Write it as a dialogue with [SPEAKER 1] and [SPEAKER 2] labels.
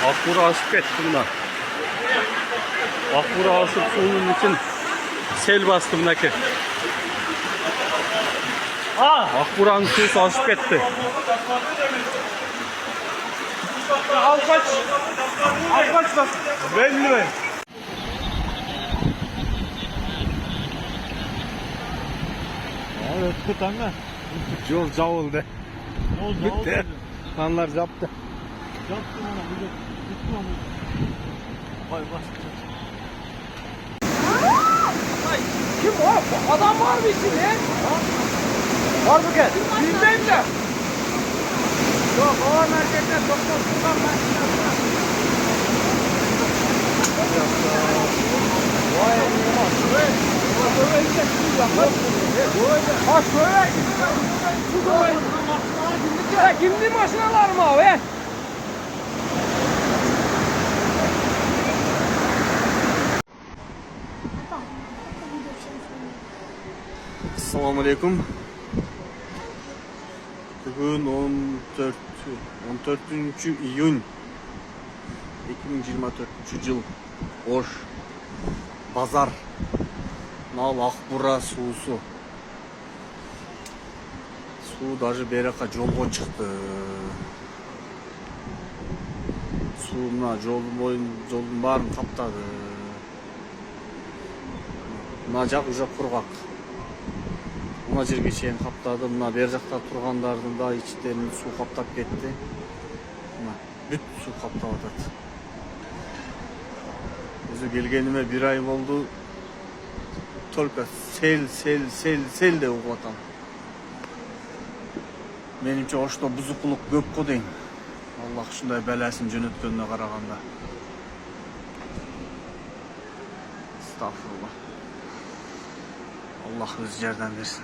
[SPEAKER 1] Akbura asıp etti buna. Akbura asıp suyun için sel bastı bunaki. Akbura'nın suyu asıp etti.
[SPEAKER 2] Al kaç. Al kaç bak. Belli mi? Evet, kıtanga.
[SPEAKER 3] Yol zavuldu.
[SPEAKER 2] Ne oldu?
[SPEAKER 3] Bitti. Kanlar zaptı.
[SPEAKER 2] Yaptım ona. Bir de tutma mı? Vay bas. Kim o? Adam var mı içinde? Var mı gel? Bilmem de. Yok, o merkezden doktor Sultan merkezden. Vay Allah. Böyle işte kim yapar? Ha şöyle. Kimdi maşinalar mı abi?
[SPEAKER 1] Assalamu alaikum. Bugün 14 iyun 2024 yıl. Oş. Pazar. Nal Akbura suusu. Su даже beraka жолго чыкты. Суу мына жолдун баарын каптады. Мына жак уже кургак. Мына жерге чейин каптады. Мына бер жакта тургандардын да ичтерин суу каптап кетти. Мына бүт суу каптап атат. Өзү келгениме 1 ай болду. Только сел деп угуп атам. Менимче ошто бузукулук көп го дейм. Аллах ушундай белесин жөнөткөнүнө караганда. Estağfurullah. Allah öz жардам берсин.